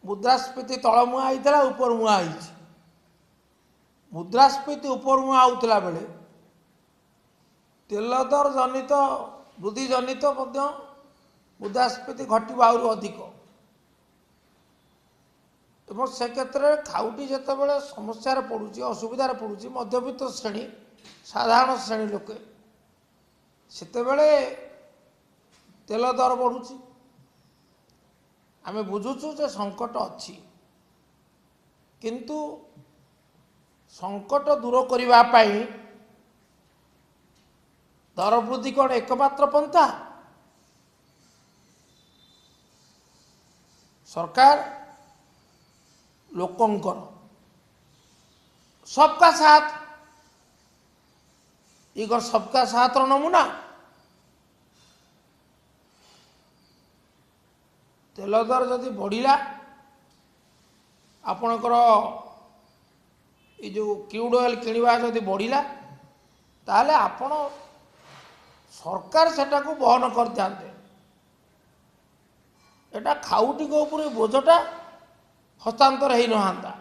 मुद्रास्फीति तलमुआ होता ऊपर मुआ हो मुद्रास्फीति ऊपर मुआ होता बेले तेल दर जनित वृद्धि जनित मुद्रास्फीति घटव आहरी अधिक एवं से क्षेत्र में खाउटी जिते समस्या पड़ुची असुविधार पड़ुची मध्यवित्त श्रेणी साधारण श्रेणी लोके सेतेबेले तेल दर बढ़ुची आमे बुझुचु जे संकट अच्छी किंतु संकट दूर करने पाई दर वृद्धि कौन एकमात्र पंथा सरकार लोकंकर सबका साथ इगर सबका साथ नमूना तेल दर जदि बढ़िला आपणकर ये जो क्रूड ऑयल किणवा जदि बढ़िला ताहले आपण सरकार सेटा को बहन करते एटा खाउटी को ऊपर बोझटा हस्तांतर हो नहांता